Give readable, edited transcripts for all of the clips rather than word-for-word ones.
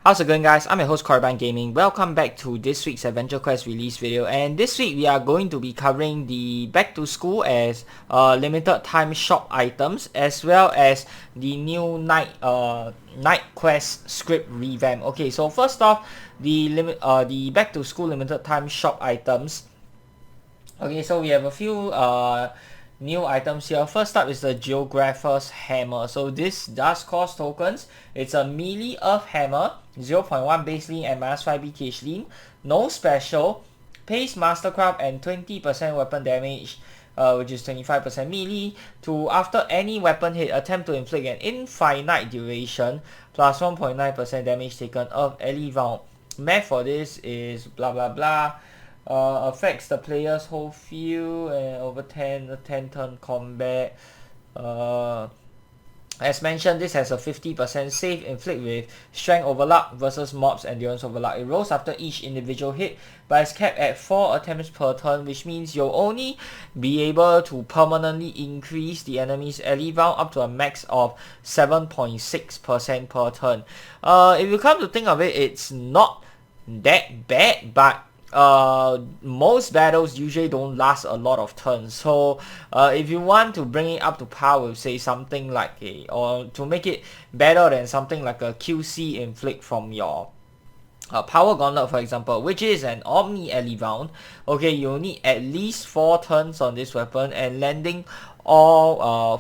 How's it going, guys? I'm your host Korban Gaming. Welcome back to this week's Adventure Quest release video, and this week we are going to be covering the back to school as limited time shop items, as well as the new night quest script revamp. Okay, so first off, the back to school limited time shop items. Okay, so we have a few new items here. First up is the Geographer's Hammer. So this does cost tokens. It's a melee earth hammer, 0.1 base lean and -5 BTH lean. No special. Pays Mastercraft and 20% weapon damage, which is 25% melee, to after any weapon hit attempt to inflict an infinite duration, plus 1.9% damage taken of ally round. Math for this is blah blah blah. Affects the player's whole field and over 10 turn combat. As mentioned, this has a 50% save inflict with strength overluck versus mobs endurance overluck. It rolls after each individual hit, but it's capped at 4 attempts per turn, which means you'll only be able to permanently increase the enemy's ally round up to a max of 7.6% per turn. If you come to think of it, it's not that bad, but most battles usually don't last a lot of turns, so if you want to bring it up to par with, say, something like or to make it better than something like a QC inflict from your Power Gauntlet, for example, which is an Omni ally round, okay, you'll need at least 4 turns on this weapon, and landing all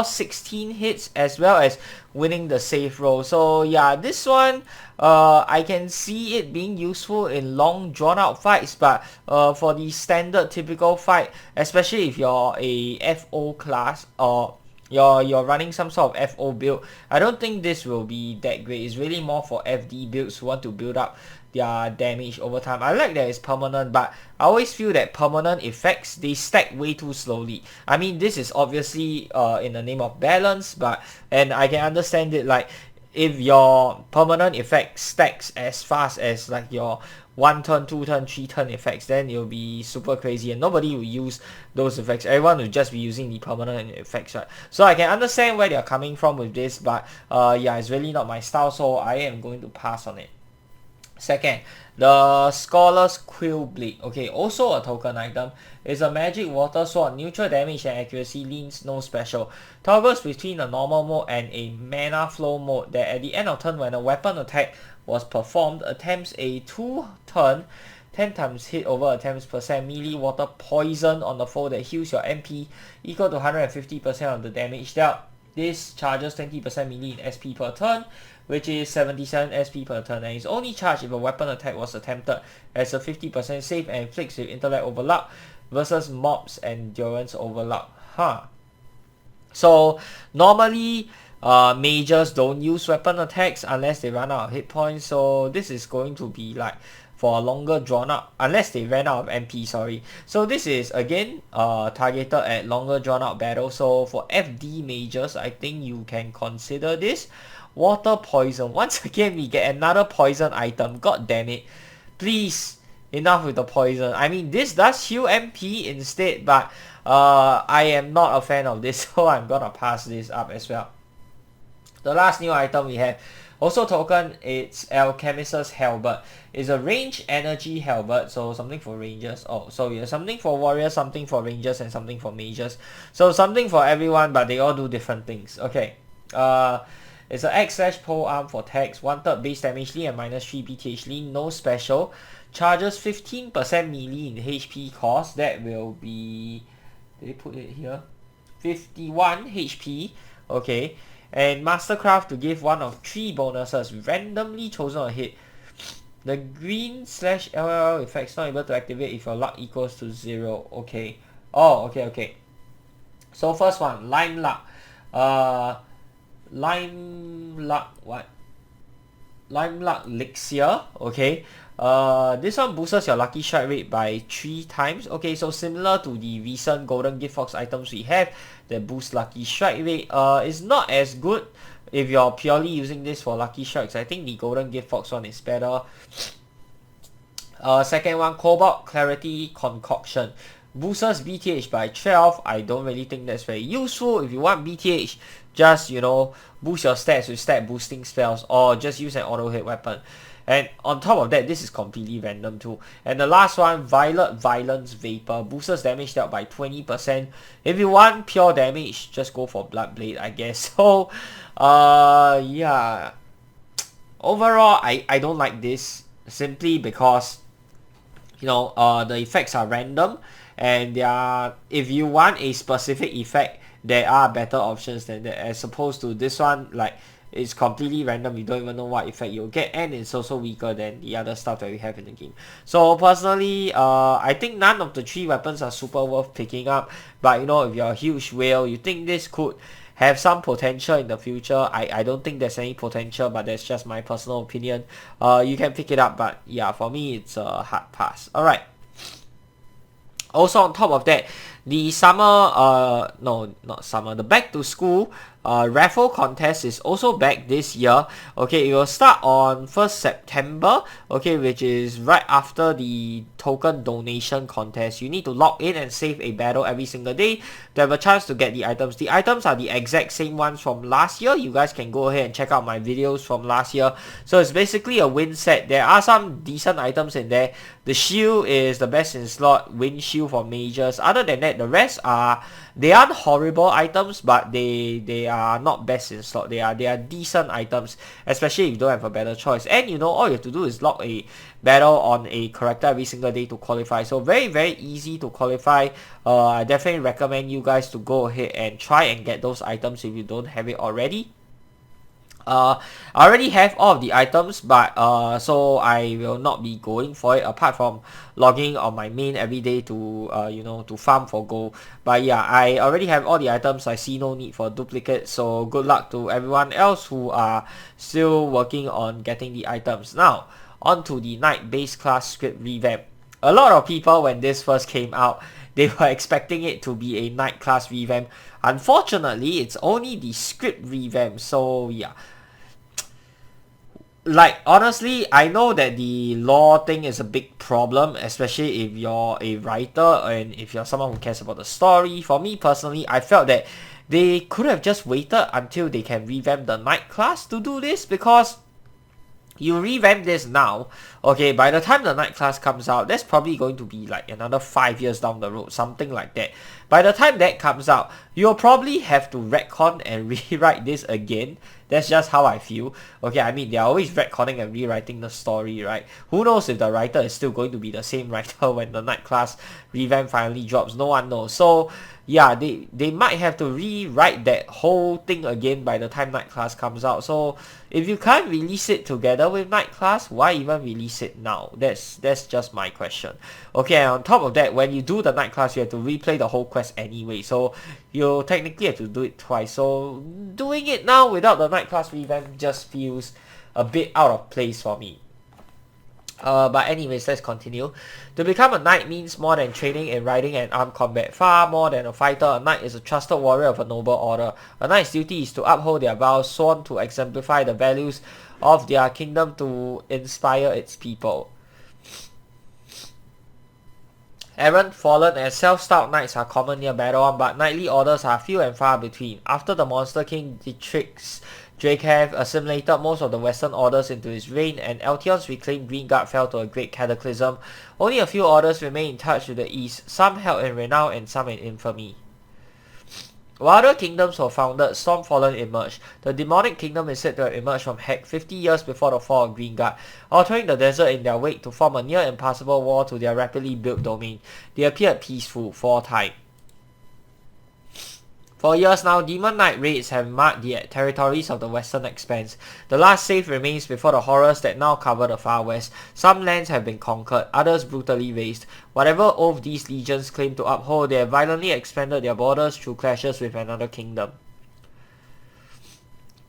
16 hits, as well as winning the save roll. So yeah, this one I can see it being useful in long drawn out fights, but for the standard typical fight, especially if you're a FO class or you're running some sort of FO build, I don't think this will be that great. It's really more for FD builds who want to build up their damage over time. I like that it's permanent, but I always feel that permanent effects, they stack way too slowly. I mean, this is obviously in the name of balance, and I can understand it, like, if your permanent effect stacks as fast as like your 1 turn, 2 turn, 3 turn effects, then it'll be super crazy and nobody will use those effects. Everyone will just be using the permanent effects, right? So I can understand where they're coming from with this, but yeah, it's really not my style, so I am going to pass on it. Second, the Scholar's Quill Blade. Okay, also a token item. It's a magic water sword, neutral damage and accuracy leans, no special. Toggles between a normal mode and a mana flow mode that at the end of turn, when a weapon attack was performed, attempts a 2 turn 10 times hit over attempts percent melee water poison on the foe that heals your MP equal to 150% of the damage dealt. This charges 20% melee in SP per turn, which is 77 SP per turn, and is only charged if a weapon attack was attempted as a 50% save and inflicts with intellect overluck versus mobs endurance overluck. So normally mages don't use weapon attacks unless they run out of hit points, so this is going to be like for a longer drawn out, unless they ran out of MP, sorry. So this is again targeted at longer drawn out battles. So for FD mages, I think you can consider this. Water poison. Once again, we get another poison item. God damn it. Please, enough with the poison. I mean, this does heal MP instead, but I am not a fan of this, so I'm gonna pass this up as well. The last new item we have, also token, it's Alchemist's Halberd. It's a range energy halberd, so something for rangers. Oh, so yeah, something for warriors, something for rangers, and something for mages. So something for everyone, but they all do different things. Okay. It's an X/pole arm for tax, 1/3 base damage lean and -3 BTH lean, no special. Charges 15% melee in HP cost. That will be, did they put it here? 51 HP. Okay. And Mastercraft to give 1 of 3 bonuses randomly chosen on hit. The green/LLL effect's not able to activate if your luck equals to 0. Okay. Oh, okay. So first one, Lime Luck. Lime Luck Elixir. Okay. This one boosts your lucky strike rate by 3 times. Okay, so similar to the recent Golden Gift Fox items we have that boost lucky strike rate. It's not as good if you're purely using this for lucky strikes. I think the Golden Gift Fox one is better. Second one, Cobalt Clarity Concoction. boosters BTH by 12. I don't really think that's very useful. If you want BTH, just, you know, boost your stats with stat boosting spells, or just use an auto hit weapon. And on top of that, this is completely random too. And the last one, Violet Violence Vapor, boosters damage dealt by 20%. If you want pure damage, just go for Bloodblade, I guess. So, yeah. Overall, I don't like this, simply because, you know, the effects are random, and they are, if you want a specific effect, there are better options than that, as opposed to this one. Like, it's completely random, you don't even know what effect you'll get, and it's also weaker than the other stuff that we have in the game. So personally, I think none of the 3 weapons are super worth picking up, but you know, if you're a huge whale, you think this could have some potential in the future. I don't think there's any potential, but that's just my personal opinion. You can pick it up, but yeah, for me it's a hard pass. Alright. Also on top of that, the summer, no, not summer, the back to school raffle contest is also back this year. Okay, it will start on 1st September, okay, which is right after the token donation contest. You need to log in and save a battle every single day to have a chance to get the items. The items are the exact same ones from last year. You guys can go ahead and check out my videos from last year. So it's basically a win set. There are some decent items in there. The shield is the best in slot, wind shield for mages. Other than that, the rest are, they aren't horrible items, but they are not best in slot. They are decent items, especially if you don't have a better choice. And you know, all you have to do is log a battle on a character every single day to qualify. So very easy to qualify. I definitely recommend you guys to go ahead and try and get those items if you don't have it already. I already have all of the items, but so I will not be going for it, apart from logging on my main every day to you know, to farm for gold. But yeah, I already have all the items. I see no need for duplicates, so good luck to everyone else who are still working on getting the items. Now on to the Knight base class script revamp. A lot of people, when this first came out, they were expecting it to be a Knight class revamp. Unfortunately, it's only the script revamp, so yeah. Like, honestly, I know that the lore thing is a big problem, especially if you're a writer and if you're someone who cares about the story. For me personally, I felt that they could have just waited until they can revamp the Knight class to do this, because you revamp this now, okay, by the time the Knight class comes out, that's probably going to be like another 5 years down the road, something like that. By the time that comes out, you'll probably have to retcon and rewrite this again. That's just how I feel. Okay, I mean, they're always retconning and rewriting the story, right? Who knows if the writer is still going to be the same writer when the Knight class revamp finally drops? No one knows. So yeah, they might have to rewrite that whole thing again by the time Knight class comes out. So if you can't release it together with Knight class, why even release it now? That's just my question. Okay, and on top of that, when you do the Knight class, you have to replay the whole quest anyway, so you technically have to do it twice. So doing it now without the Knight class revamp just feels a bit out of place for me. But anyways, let's continue. To become a knight means more than training in riding and armed combat. Far more than a fighter, a knight is a trusted warrior of a noble order. A knight's duty is to uphold their vows sworn to exemplify the values of their kingdom to inspire its people. Errant, fallen, and self-styled knights are common near Battleon, but knightly orders are few and far between. After the Monster King Dietrich's Drakehav assimilated most of the Western orders into his reign, and Eltion's reclaimed Green Guard fell to a great cataclysm, only a few orders remain in touch with the East, some held in renown and some in infamy. While other kingdoms were founded, Stormfallen emerged. The demonic kingdom is said to have emerged from Heck 50 years before the fall of Green Guard, altering the desert in their wake to form a near impassable wall to their rapidly built domain. They appeared peaceful for a time. For years now, Demon Knight raids have marked the territories of the Western Expanse. The last safe remains before the horrors that now cover the far west. Some lands have been conquered, others brutally razed. Whatever oath these legions claim to uphold, they have violently expanded their borders through clashes with another kingdom.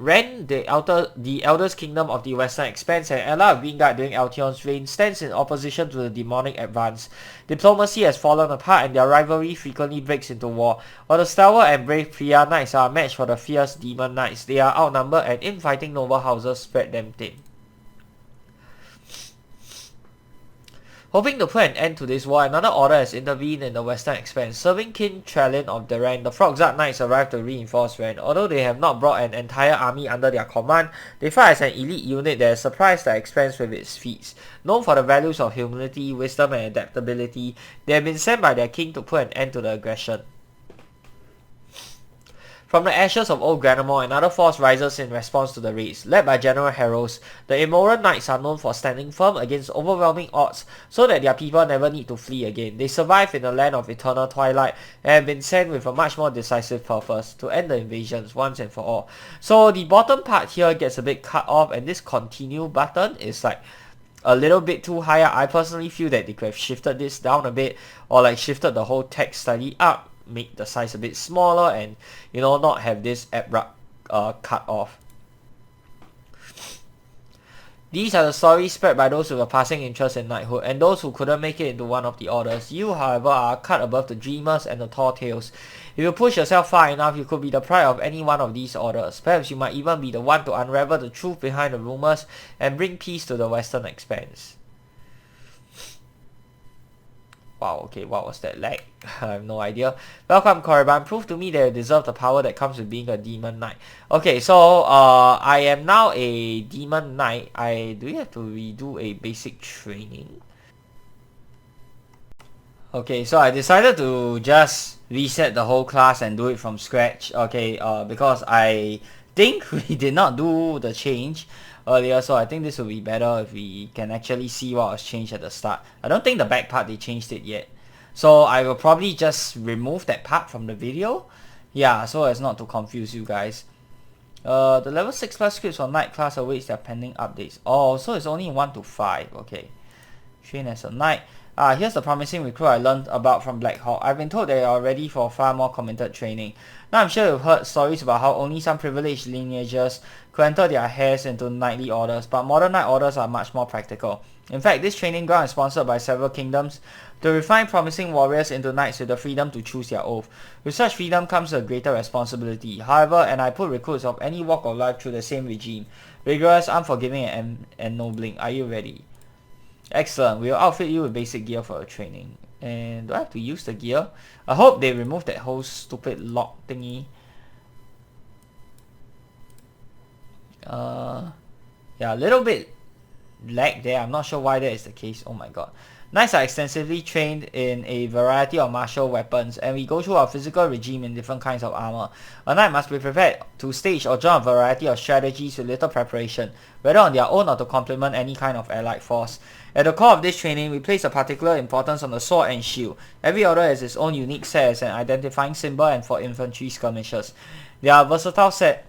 Ren, the eldest kingdom of the Western Expanse and ally of Green Guard during Eltion's reign, stands in opposition to the demonic advance. Diplomacy has fallen apart and their rivalry frequently breaks into war. While the stalwart and brave Priya Knights are a match for the fierce Demon Knights, they are outnumbered and infighting noble houses spread them thin. Hoping to put an end to this war, another order has intervened in the western expanse. Serving King Trellin of Duran, the Frogzard Knights arrived to reinforce Ren. Although they have not brought an entire army under their command, they fight as an elite unit that has surprised the expanse with its feats. Known for the values of humility, wisdom and adaptability, they have been sent by their king to put an end to the aggression. From the ashes of old Granamore, another force rises in response to the raids. Led by General Harrows, the Imoran Knights are known for standing firm against overwhelming odds so that their people never need to flee again. They survive in the land of eternal twilight and have been sent with a much more decisive purpose, to end the invasions once and for all. So the bottom part here gets a bit cut off, and this continue button is like a little bit too high. I personally feel that they could have shifted this down a bit, or like shifted the whole text slightly up, make the size a bit smaller, and you know, not have this abrupt cut off. These are the stories spread by those with a passing interest in knighthood and those who couldn't make it into one of the orders. You, however, are cut above the dreamers and the tall tales. If you push yourself far enough, you could be the pride of any one of these orders. Perhaps you might even be the one to unravel the truth behind the rumors and bring peace to the western expanse. Wow, okay, what was that lag? I have no idea. Welcome, Korriban. Prove to me that you deserve the power that comes with being a demon knight. Okay, so I am now a demon knight. Do we have to redo a basic training? Okay, so I decided to just reset the whole class and do it from scratch. Okay, because I think we did not do the change earlier, so I think this will be better if we can actually see what was changed at the start. I don't think the back part they changed it yet, so I will probably just remove that part from the video, yeah, so as not to confuse you guys. The level 6 plus scripts for Knight class awaits their pending updates. Oh, so it's only 1 to 5. Okay, train as a Knight. Here's the promising recruit I learned about from Black Hawk. I've been told they are ready for far more committed training. Now I'm sure you've heard stories about how only some privileged lineages could enter their heirs into knightly orders, but modern knight orders are much more practical. In fact, this training ground is sponsored by several kingdoms to refine promising warriors into knights with the freedom to choose their oath. With such freedom comes a greater responsibility. However, and I put recruits of any walk of life through the same regime. Rigorous, unforgiving and ennobling. Are you ready? Excellent. We'll outfit you with basic gear for your training. And do I have to use the gear? I hope they remove that whole stupid lock thingy. Yeah, a little bit lag there. I'm not sure why that is the case. Oh my god. Knights are extensively trained in a variety of martial weapons, and we go through our physical regime in different kinds of armor. A knight must be prepared to stage or join a variety of strategies with little preparation, whether on their own or to complement any kind of allied force. At the core of this training, we place a particular importance on the sword and shield. Every order has its own unique set as an identifying symbol and for infantry skirmishes. They are a versatile set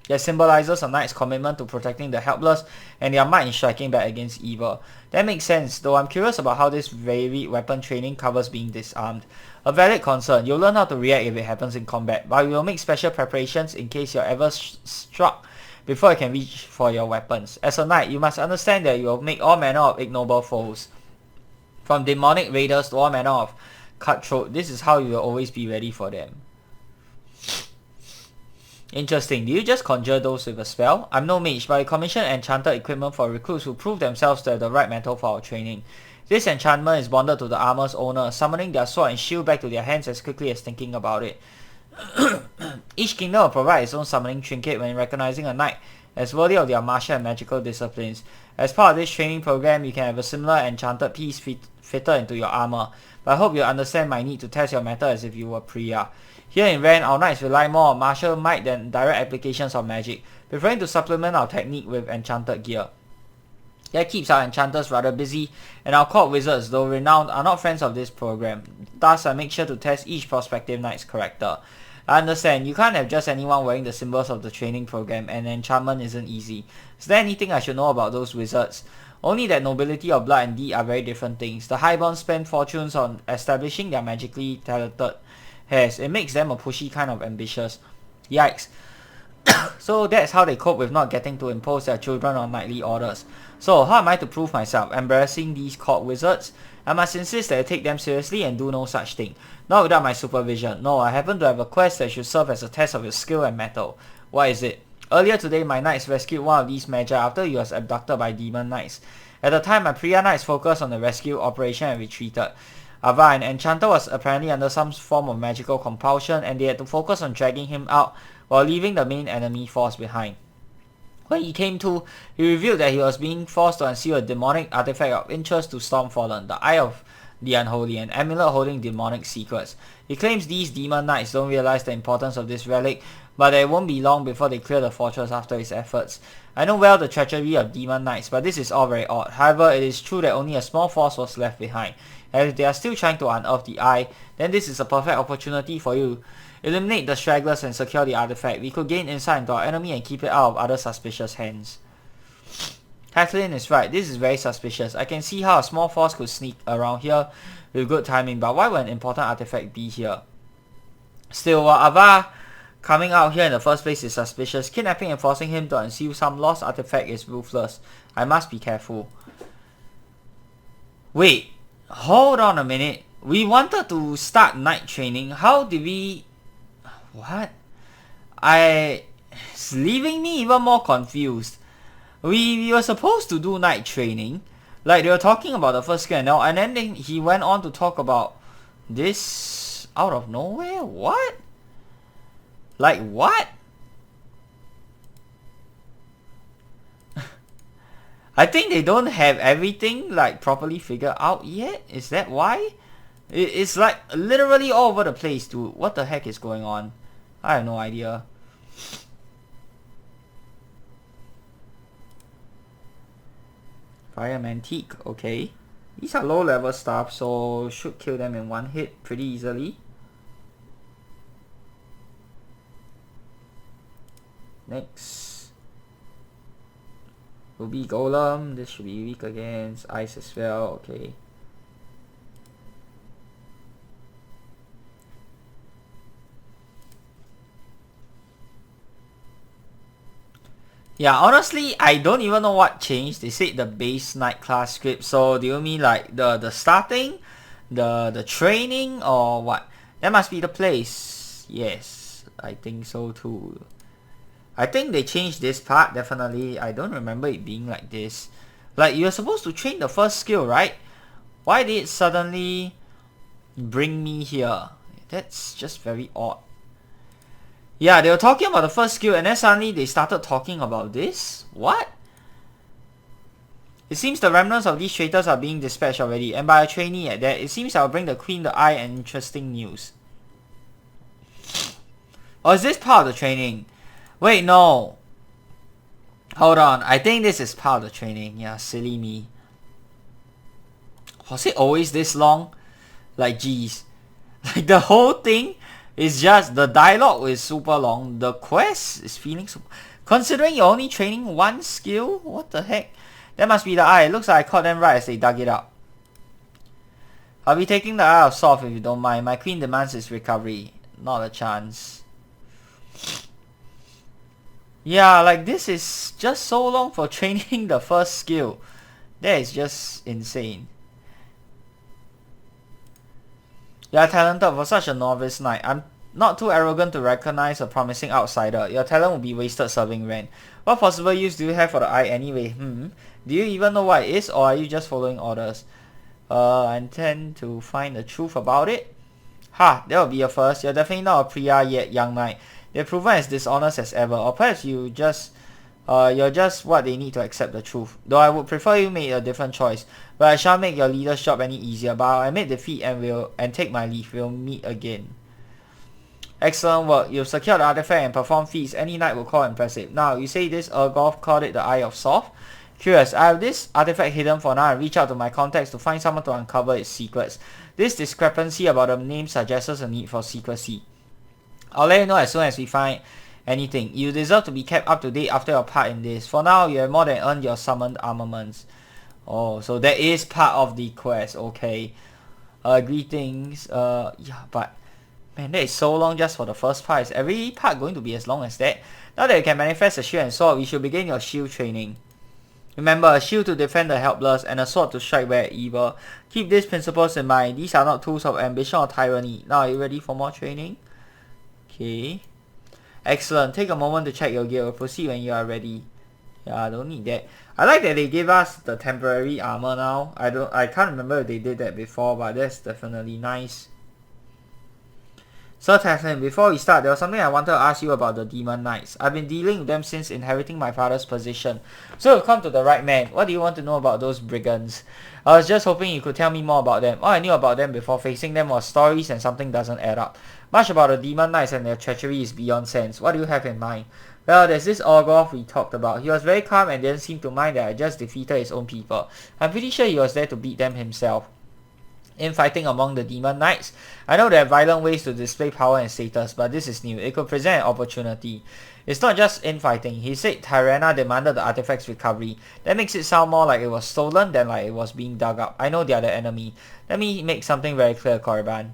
that symbolizes a knight's commitment to protecting the helpless and their might in striking back against evil. That makes sense, though I'm curious about how this varied weapon training covers being disarmed. A valid concern. You'll learn how to react if it happens in combat, but we will make special preparations in case you're ever struck before you can reach for your weapons. As a knight, you must understand that you will make all manner of ignoble foes, from demonic raiders to all manner of cutthroat. This is how you will always be ready for them. Interesting. Do you just conjure those with a spell? I'm no mage, but I commission enchanted equipment for recruits who prove themselves to have the right metal for our training. This enchantment is bonded to the armor's owner, summoning their sword and shield back to their hands as quickly as thinking about it. Each kingdom will provide its own summoning trinket when recognizing a knight as worthy of their martial and magical disciplines. As part of this training program, you can have a similar enchanted piece fitted into your armor, but I hope you understand my need to test your metal as if you were Priya. Here in Ren, our knights rely more on martial might than direct applications of magic, preferring to supplement our technique with enchanted gear. That keeps our enchanters rather busy, and our court wizards, though renowned, are not friends of this program. Thus, I make sure to test each prospective knight's character. I understand, you can't have just anyone wearing the symbols of the training program, and enchantment isn't easy. Is there anything I should know about those wizards? Only that nobility of blood and deed are very different things. The highborn spend fortunes on establishing their magically talented heirs. It makes them a pushy kind of ambitious. Yikes. So that's how they cope with not getting to impose their children on knightly orders. So how am I to prove myself? Embarrassing these court wizards? I must insist that I take them seriously and do no such thing. Not without my supervision. No, I happen to have a quest that should serve as a test of your skill and mettle. What is it? Earlier today, my knights rescued one of these magi after he was abducted by demon knights. At the time, my Priya Knights focused on the rescue operation and retreated. Ava, an enchanter, was apparently under some form of magical compulsion, and they had to focus on dragging him out while leaving the main enemy force behind. When he came to, he revealed that he was being forced to unseal a demonic artifact of interest to Stormfallen, the Eye of the Unholy, an amulet holding demonic secrets. He claims these demon knights don't realize the importance of this relic, but that it won't be long before they clear the fortress after his efforts. I know well the treachery of demon knights, but this is all very odd. However, it is true that only a small force was left behind. And if they are still trying to unearth the eye, then this is a perfect opportunity for you. Eliminate the stragglers and secure the artifact. We could gain insight into our enemy and keep it out of other suspicious hands. Kathleen is right, this is very suspicious. I can see how a small force could sneak around here with good timing, but why would an important artifact be here? Still, while Ava coming out here in the first place is suspicious, kidnapping and forcing him to unseal some lost artifact is ruthless. I must be careful. Wait, hold on a minute. We wanted to start night training. How did we... What? It's leaving me even more confused. We were supposed to do night training. Like they were talking about the first skill now, and then he went on to talk about this out of nowhere? What? Like what? I think they don't have everything like properly figured out yet. Is that why? It's like literally all over the place, dude. What the heck is going on? I have no idea. Fire Antique, okay. These are low level stuff, so should kill them in one hit pretty easily. Next. Ruby Golem, this should be weak against ice as well, okay. Yeah, honestly, I don't even know what changed. They said the base night class script. So do you mean like the starting, the training, or what? That must be the place. Yes, I think so too. I think they changed this part definitely. I don't remember it being like this. Like you're supposed to train the first skill, right? Why did it suddenly bring me here? That's just very odd. Yeah, they were talking about the first skill and then suddenly they started talking about this? What? It seems the remnants of these traitors are being dispatched already, and by a trainee at that, it seems I'll bring the Queen the Eye and interesting news. Or is this part of the training? Wait, no. Hold on, I think this is part of the training. Yeah, silly me. Was it always this long? Like, geez. Like, the whole thing is just, the dialogue is super long. The quest is feeling super... Considering you're only training one skill? What the heck? That must be the eye. It looks like I caught them right as they dug it up. I'll be taking the Eye of Soft if you don't mind. My queen demands its recovery. Not a chance. Yeah, like this is just so long for training the first skill. That is just insane. You are talented for such a novice knight. I'm not too arrogant to recognize a promising outsider. Your talent will be wasted serving Ren. What possible use do you have for the eye anyway? Do you even know what it is, or are you just following orders? I intend to find the truth about it. Ha, that will be a first. You're definitely not a Priya yet, young knight. They're proven as dishonest as ever, or perhaps you're just what they need to accept the truth. Though I would prefer you make a different choice, but I shan't make your leader's job any easier. But I'll admit defeat and take my leave. We'll meet again. Excellent work. You've secured the artifact and performed feats any knight will call impressive. Now, you say this Urgoth called it the Eye of Soft? Curious, I have this artifact hidden for now and reach out to my contacts to find someone to uncover its secrets. This discrepancy about the name suggests a need for secrecy. I'll let you know as soon as we find anything. You deserve to be kept up to date after your part in this. For now, you have more than earned your summoned armaments. Oh, so that is part of the quest. Okay. Greetings. Yeah, but man, that is so long just for the first part. Is every part going to be as long as that? Now that you can manifest a shield and sword, we should begin your shield training. Remember, a shield to defend the helpless and a sword to strike where evil. Keep these principles in mind. These are not tools of ambition or tyranny. Now, are you ready for more training? Okay. Excellent. Take a moment to check your gear. We'll proceed when you are ready. Yeah, I don't need that. I like that they gave us the temporary armor now. I can't remember if they did that before, but that's definitely nice. So Taslim, before we start, there was something I wanted to ask you about the Demon Knights. I've been dealing with them since inheriting my father's position. So you've come to the right man. What do you want to know about those brigands? I was just hoping you could tell me more about them. All I knew about them before facing them was stories and something doesn't add up. Much about the Demon Knights and their treachery is beyond sense. What do you have in mind? Well, there's this Overhaul we talked about. He was very calm and didn't seem to mind that I just defeated his own people. I'm pretty sure he was there to beat them himself. Infighting among the Demon Knights. I know there are violent ways to display power and status, but this is new. It could present an opportunity. It's not just infighting. He said Tyranna demanded the artifact's recovery. That makes it sound more like it was stolen than like it was being dug up. I know they are the enemy. Let me make something very clear, Korriban.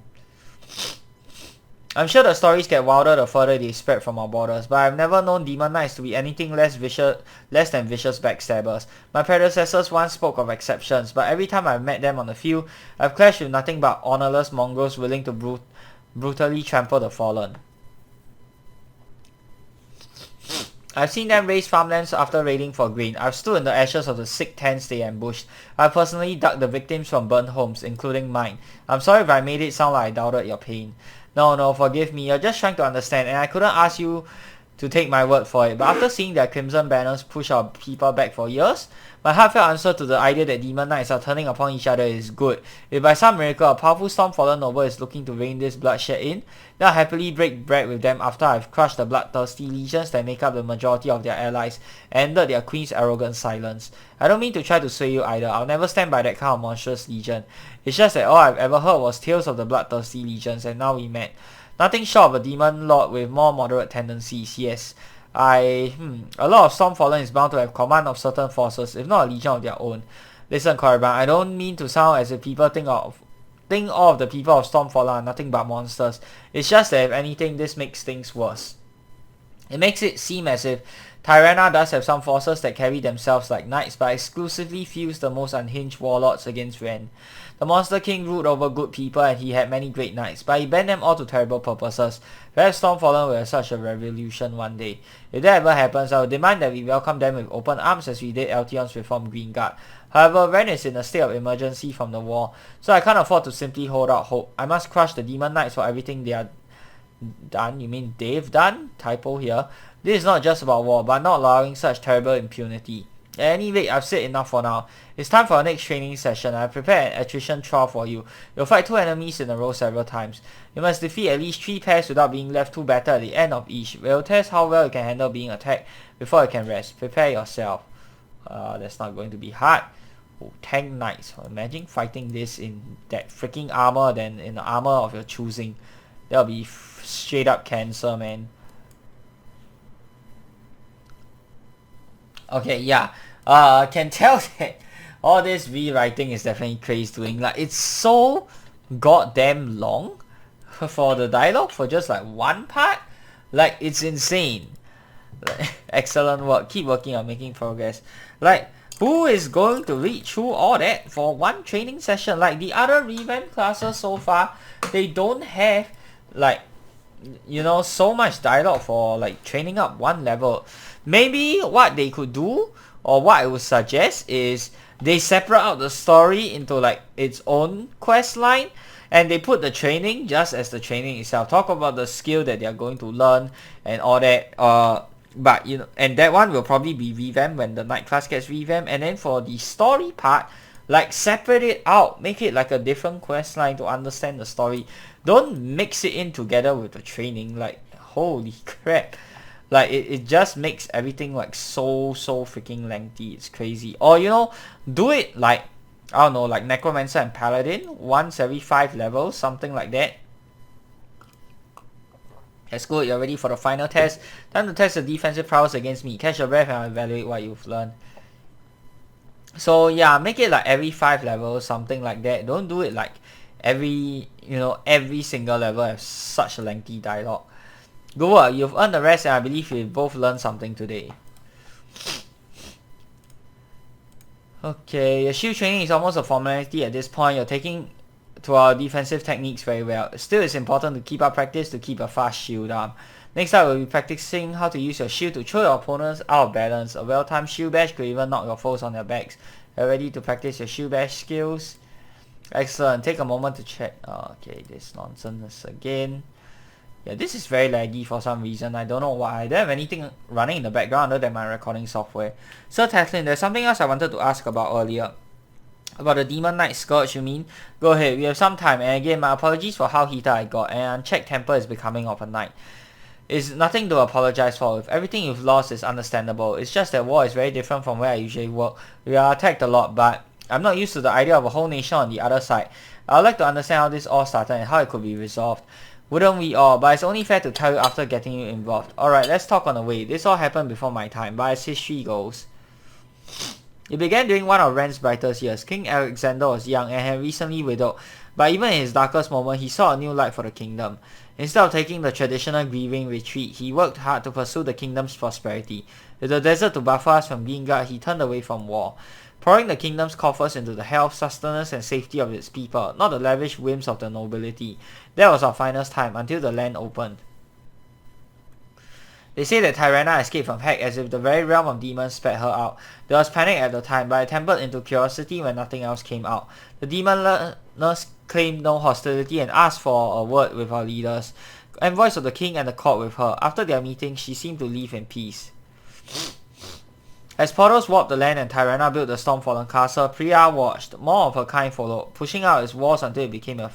I'm sure the stories get wilder the further they spread from our borders, but I've never known Demon Knights to be anything less than vicious backstabbers. My predecessors once spoke of exceptions, but every time I've met them on the field, I've clashed with nothing but honorless mongrels willing to brutally trample the fallen. I've seen them raise farmlands after raiding for grain. I've stood in the ashes of the sick tents they ambushed. I've personally dug the victims from burnt homes, including mine. I'm sorry if I made it sound like I doubted your pain. No, forgive me. You're just trying to understand, and I couldn't ask you to take my word for it. But after seeing their crimson banners push our people back for years, my heartfelt answer to the idea that Demon Knights are turning upon each other is good. If by some miracle a powerful Stormfallen noble is looking to rein this bloodshed in, then I'll happily break bread with them after I've crushed the bloodthirsty legions that make up the majority of their allies and ended their queen's arrogant silence. I don't mean to try to sway you either. I'll never stand by that kind of monstrous legion. It's just that all I've ever heard was tales of the bloodthirsty legions, and now we met. Nothing short of a demon lord with more moderate tendencies, yes. A lot of Stormfallen is bound to have command of certain forces, if not a legion of their own. Listen, Korriban, I don't mean to sound as if people think all of the people of Stormfallen are nothing but monsters. It's just that if anything, this makes things worse. It makes it seem as if Tyranna does have some forces that carry themselves like knights, but exclusively fuels the most unhinged warlords against Ren. The Monster King ruled over good people and he had many great knights, but he bent them all to terrible purposes. Perhaps Stormfallen will have such a revolution one day. If that ever happens, I will demand that we welcome them with open arms as we did Altion's reformed Green Guard. However, Ren is in a state of emergency from the war, so I can't afford to simply hold out hope. I must crush the Demon Knights for everything they are done. You mean they've done? Typo here. This is not just about war, but not allowing such terrible impunity. At any rate, I've said enough for now. It's time for our next training session. I've prepared an attrition trial for you. You'll fight 2 enemies in a row several times. You must defeat at least 3 pairs without being left too battered at the end of each. We'll test how well you can handle being attacked before you can rest. Prepare yourself. That's not going to be hard. Oh, tank knights. Imagine fighting this in that freaking armor than in the armor of your choosing. That'll be straight up cancer, man. Okay, yeah. Can tell that all this rewriting is definitely Craze doing. Like, it's so goddamn long for the dialogue for just like one part. Like, it's insane. Like, excellent work. Keep working on making progress. Like, who is going to read through all that for one training session? Like, the other revamp classes so far, they don't have like, you know, so much dialogue for like training up one level. Maybe what they could do, or what I would suggest, is they separate out the story into like its own quest line, and they put the training just as the training itself. Talk about the skill that they are going to learn and all that. But you know, and that one will probably be revamped when the night class gets revamped. And then for the story part, like separate it out, make it like a different quest line to understand the story. Don't mix it in together with the training. Like, holy crap. Like, it just makes everything like so freaking lengthy. It's crazy. Or, you know, do it like, I don't know, like Necromancer and Paladin once every 5 levels, something like that. That's good. You're ready for the final test. Time to test the defensive prowess against me. Catch your breath and I'll evaluate what you've learned. So yeah, make it like every 5 levels, something like that. Don't do it like every single level has such a lengthy dialogue. Good work. You've earned the rest and I believe you've both learned something today. Okay, your shield training is almost a formality at this point. You're taking to our defensive techniques very well. Still, it's important to keep up practice to keep a fast shield arm. Next up, we'll be practicing how to use your shield to throw your opponents out of balance. A well-timed shield bash could even knock your foes on their backs. Are you ready to practice your shield bash skills? Excellent. Take a moment to check. Okay, this nonsense again. Yeah, this is very laggy for some reason. I don't know why. I don't have anything running in the background other than my recording software. So Tatlin, there's something else I wanted to ask about earlier. About the Demon Knight Scourge, you mean? Go ahead, we have some time. And again, my apologies for how heated I got. And unchecked temper is becoming of a knight. It's nothing to apologize for. If everything you've lost is understandable, it's just that war is very different from where I usually work. We are attacked a lot, but I'm not used to the idea of a whole nation on the other side. I would like to understand how this all started and how it could be resolved. Wouldn't we all? But it's only fair to tell you after getting you involved. Alright, let's talk on the way. This all happened before my time, but as history goes. It began during one of Ren's brightest years. King Alexander was young and had recently widowed, but even in his darkest moment, he saw a new light for the kingdom. Instead of taking the traditional grieving retreat, he worked hard to pursue the kingdom's prosperity. With the desert to buffer us from being guarded, he turned away from war, pouring the kingdom's coffers into the health, sustenance and safety of its people, not the lavish whims of the nobility. That was our finest time, until the land opened. They say that Tyranna escaped from Heck as if the very realm of demons spat her out. There was panic at the time, but I tempered into curiosity when nothing else came out. The demon learners claimed no hostility and asked for a word with our leaders. Envoys of the king and the court with her. After their meeting, she seemed to leave in peace. As portals warped the land and Tyranna built the Stormfallen castle, Priya watched. More of her kind followed, pushing out its walls until it became a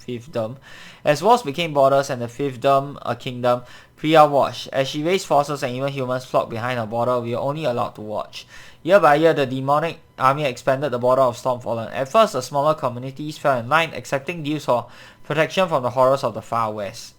fiefdom. As walls became borders and the fiefdom a kingdom, Priya watched. As she raised forces and even humans flocked behind her border, we were only allowed to watch. Year by year, the demonic army expanded the border of Stormfallen. At first, the smaller communities fell in line, accepting deals for protection from the horrors of the far west.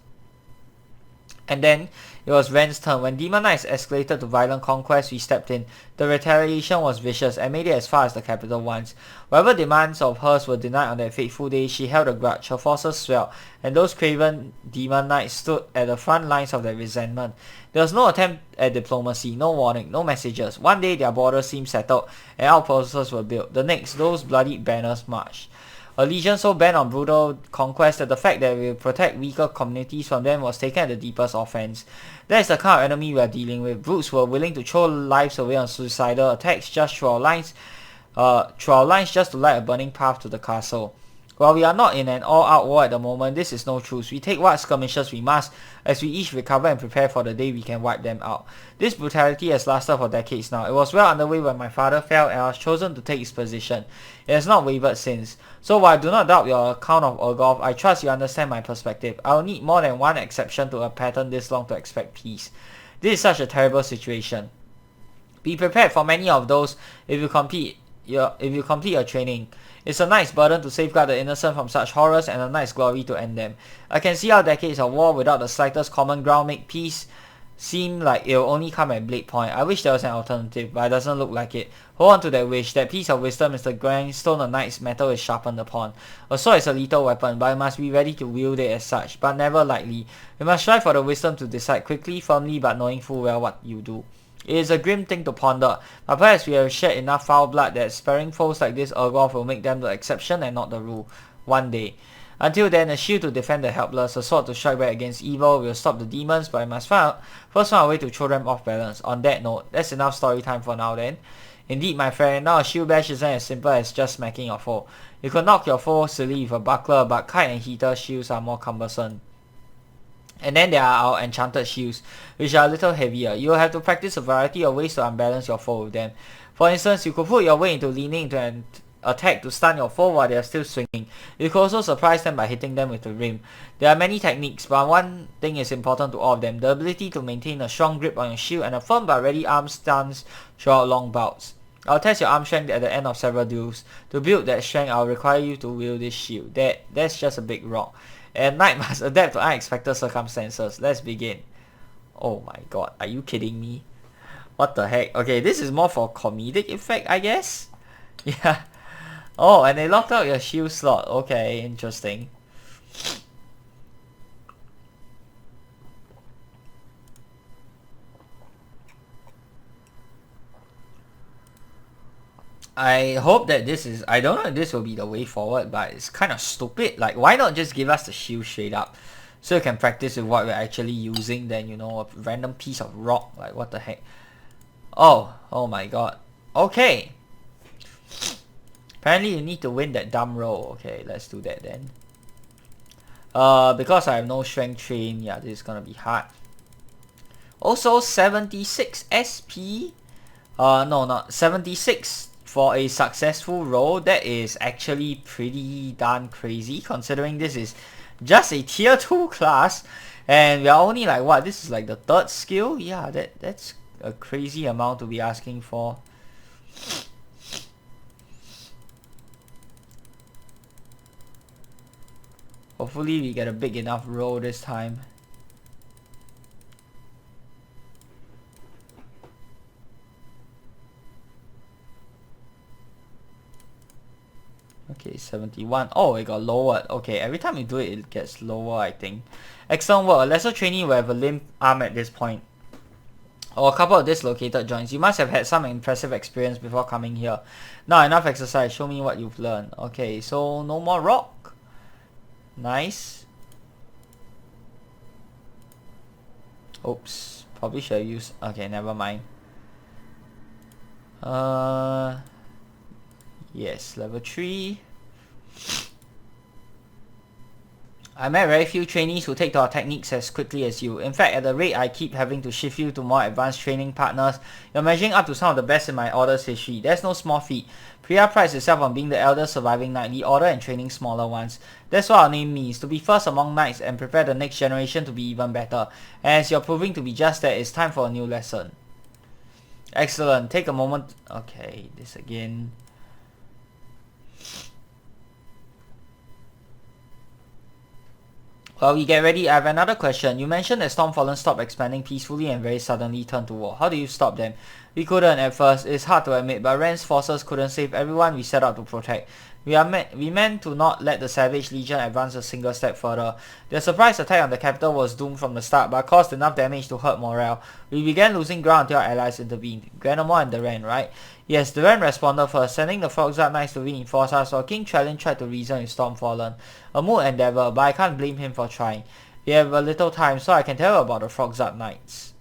And then, it was Ren's turn. When Demon Knights escalated to violent conquest, we stepped in. The retaliation was vicious and made it as far as the capital once. Whatever demands of hers were denied on that fateful day, she held a grudge. Her forces swelled, and those craven Demon Knights stood at the front lines of their resentment. There was no attempt at diplomacy, no warning, no messages. One day their borders seemed settled, and outposts were built. The next, those bloody banners marched. A legion so bent on brutal conquest that the fact that we would protect weaker communities from them was taken at the deepest offense. That is the kind of enemy we are dealing with. Brutes who are willing to throw lives away on suicidal attacks just through our lines just to light a burning path to the castle. While we are not in an all-out war at the moment, this is no truce. We take what skirmishes we must as we each recover and prepare for the day we can wipe them out. This brutality has lasted for decades now. It was well underway when my father fell and I was chosen to take his position. It has not wavered since. So while I do not doubt your account of Urgov, I trust you understand my perspective. I will need more than one exception to a pattern this long to expect peace. This is such a terrible situation. Be prepared for many of those if you complete your training. It's a knight's burden to safeguard the innocent from such horrors and a knight's glory to end them. I can see how decades of war without the slightest common ground make peace seem like it will only come at blade point. I wish there was an alternative, but it doesn't look like it. Hold on to that wish. That piece of wisdom is the grindstone a knight's metal is sharpened upon. A sword is a lethal weapon, but you must be ready to wield it as such, but never lightly. You must strive for the wisdom to decide quickly, firmly, but knowing full well what you do. It is a grim thing to ponder, but perhaps we have shed enough foul blood that sparing foes like this Urgov will make them the exception and not the rule. One day. Until then, a shield to defend the helpless, a sword to strike back against evil will stop the demons, but I must first find a way to throw them off balance. On that note, that's enough story time for now then. Indeed, my friend, now a shield bash isn't as simple as just smacking your foe. You could knock your foe silly with a buckler, but kite and heater shields are more cumbersome. And then there are our enchanted shields, which are a little heavier. You will have to practice a variety of ways to unbalance your foe with them. For instance, you could put your way into leaning into an attack to stun your foe while they are still swinging. You could also surprise them by hitting them with the rim. There are many techniques, but one thing is important to all of them: the ability to maintain a strong grip on your shield and a firm but ready arm stance throughout long bouts. I'll test your arm strength at the end of several duels. To build that strength, I'll require you to wield this shield. That's just a big rock. And knight must adapt to unexpected circumstances. Let's begin. Oh my god, are you kidding me? What the heck? Okay, this is more for comedic effect, I guess? Yeah. Oh, and they locked out your shield slot. Okay, interesting. I hope that this is... I don't know if this will be the way forward, but it's kind of stupid. Like, why not just give us the shield straight up? So you can practice with what we're actually using than, you know, a random piece of rock. Like, what the heck? Oh my god. Okay. Apparently you need to win that dumb roll. Okay, let's do that then. Because I have no strength train, yeah, this is gonna be hard. Also, 76 SP. No, not 76 for a successful roll. That is actually pretty darn crazy, considering this is just a tier 2 class. And we are only like, what, this is like the 3rd skill? Yeah, that's a crazy amount to be asking for. Hopefully we get a big enough roll this time. Okay, 71. Oh, it got lowered. Okay, every time you do it, it gets lower, I think. Excellent work. A lesser trainee will have a limp arm at this point, or a couple of dislocated joints. You must have had some impressive experience before coming here. Now, enough exercise. Show me what you've learned. Okay, so no more rock. Nice. Oops. Probably should have used... Okay, never mind. Yes, level 3. I met very few trainees who take to our techniques as quickly as you. In fact, at the rate I keep having to shift you to more advanced training partners, you're measuring up to some of the best in my order's history. That's no small feat. Priya prides itself on being the eldest surviving knightly order and training smaller ones. That's what our name means, to be first among knights and prepare the next generation to be even better. And as you're proving to be just that, it's time for a new lesson. Excellent. Take a moment. Okay, this again. While we get ready, I have another question. You mentioned that Stormfallen stopped expanding peacefully and very suddenly turned to war. How do you stop them? We couldn't at first. It's hard to admit, but Rand's forces couldn't save everyone we set out to protect. We meant to not let the Savage Legion advance a single step further. Their surprise attack on the capital was doomed from the start, but caused enough damage to hurt morale. We began losing ground until our allies intervened. Granamore and Duran, right? Yes, Duran responded first, sending the Frogzard Knights to reinforce us while King Trellin tried to reason with Stormfallen. A moot endeavour, but I can't blame him for trying. We have a little time, so I can tell you about the Frogzard Knights.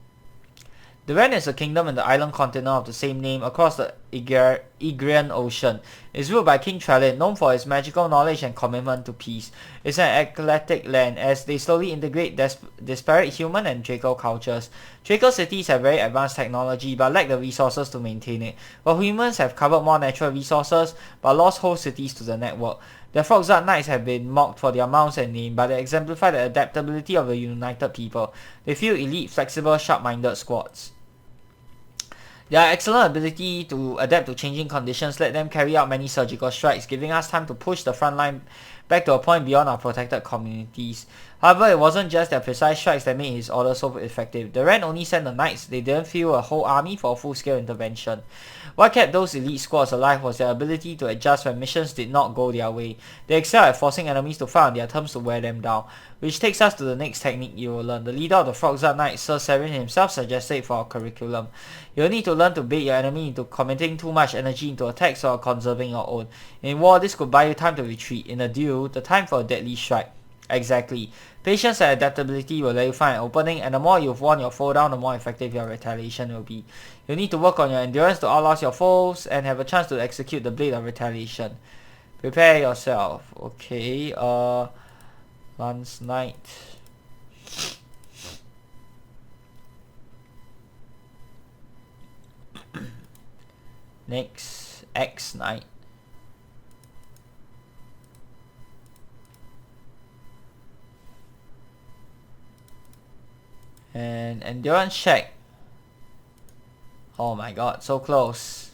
Duran is a kingdom in the island continent of the same name across the Igrian Ocean. It's ruled by King Trellin, known for his magical knowledge and commitment to peace. It's an eclectic land as they slowly integrate disparate human and Draco cultures. Draco cities have very advanced technology but lack the resources to maintain it, while humans have covered more natural resources but lost whole cities to the network. The Frogzard Knights have been mocked for their mounts and name, but they exemplify the adaptability of a united people. They feel elite, flexible, sharp-minded squads. Their excellent ability to adapt to changing conditions let them carry out many surgical strikes, giving us time to push the front line back to a point beyond our protected communities. However, it wasn't just their precise strikes that made his order so effective. The Ren only sent the knights, they didn't field a whole army for a full-scale intervention. What kept those elite squads alive was their ability to adjust when missions did not go their way. They excel at forcing enemies to fight on their terms to wear them down. Which takes us to the next technique you will learn. The leader of the Frogzard Knights, Sir Serin himself, suggested it for our curriculum. You'll need to learn to bait your enemy into committing too much energy into attacks or conserving your own. In war, this could buy you time to retreat. In a duel, the time for a deadly strike. Exactly. Patience and adaptability will let you find an opening, and the more you've worn your foe down, the more effective your retaliation will be. You'll need to work on your endurance to outlast your foes and have a chance to execute the blade of retaliation. Prepare yourself. Okay, Lance Knight. Next, X Knight. And endurance check. Oh my god, so close.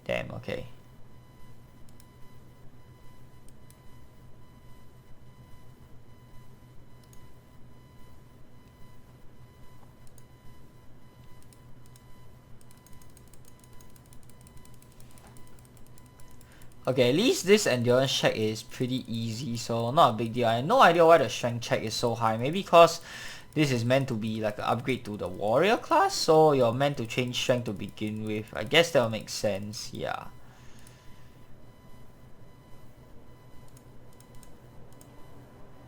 Damn, okay. Okay, at least this endurance check is pretty easy, so not a big deal. I have no idea why the strength check is so high. Maybe because this is meant to be like an upgrade to the warrior class, so you're meant to change strength to begin with. I guess that will make sense, yeah.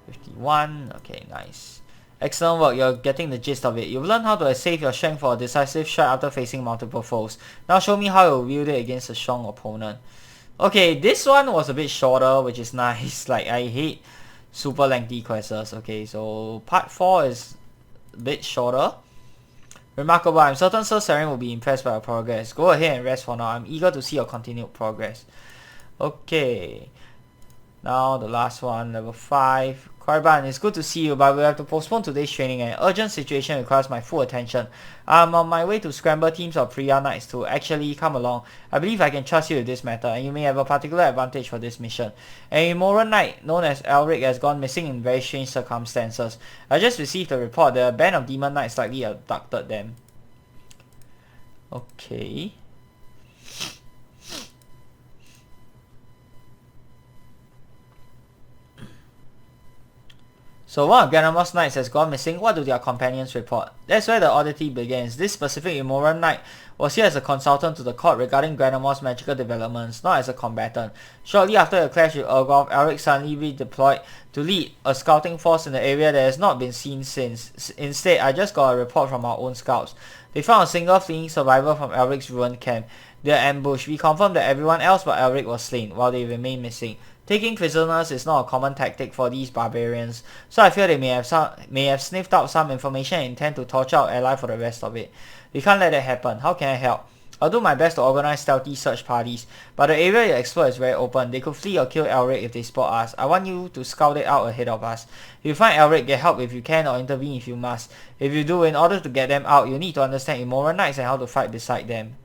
51. Okay, nice. Excellent work, you're getting the gist of it. You've learned how to save your strength for a decisive strike after facing multiple foes. Now show me how you'll wield it against a strong opponent. Okay, this one was a bit shorter, which is nice. Like, I hate super lengthy quests. Okay, so part 4 is a bit shorter. Remarkable, I'm certain Sir Saren will be impressed by your progress. Go ahead and rest for now. I'm eager to see your continued progress. Okay. Now the last one, level 5. Korriban, it's good to see you, but we have to postpone today's training. An urgent situation requires my full attention. I'm on my way to scramble teams of Priya Knights to actually come along. I believe I can trust you with this matter, and you may have a particular advantage for this mission. An immoral knight known as Elric has gone missing in very strange circumstances. I just received a report that a band of demon knights likely abducted them. Okay. So one of Granamor's knights has gone missing. What do their companions report? That's where the oddity begins. This specific immoral knight was here as a consultant to the court regarding Granamor's magical developments, not as a combatant. Shortly after the clash with Urgoth, Elric suddenly redeployed to lead a scouting force in the area that has not been seen since. Instead, I just got a report from our own scouts. They found a single fleeing survivor from Elric's ruined camp. They were ambushed. We confirmed that everyone else but Elric was slain, while they remain missing. Taking prisoners is not a common tactic for these barbarians, so I feel they may have sniffed out some information and intend to torture our ally for the rest of it. We can't let that happen. How can I help? I'll do my best to organize stealthy search parties, but the area you explore is very open. They could flee or kill Elric if they spot us. I want you to scout it out ahead of us. If you find Elric, get help if you can or intervene if you must. If you do, in order to get them out, you need to understand immoral knights and how to fight beside them.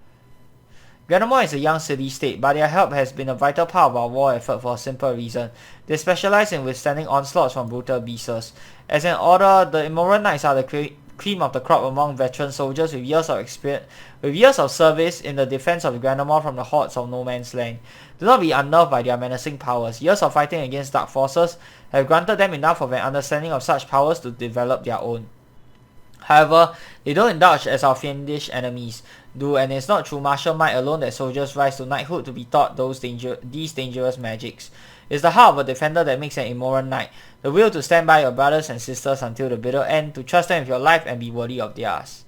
Granamor is a young city-state, but their help has been a vital part of our war effort for a simple reason. They specialize in withstanding onslaughts from brutal beasts. As an order, the Immoral Knights are the cream of the crop among veteran soldiers with years of experience, with years of service in the defense of Granamor from the hordes of No Man's Land. Do not be unnerved by their menacing powers. Years of fighting against dark forces have granted them enough of an understanding of such powers to develop their own. However, they don't indulge as our fiendish enemies do, and it's not through martial might alone that soldiers rise to knighthood to be taught these dangerous magics. It's the heart of a defender that makes an immoral knight, the will to stand by your brothers and sisters until the bitter end, to trust them with your life and be worthy of theirs.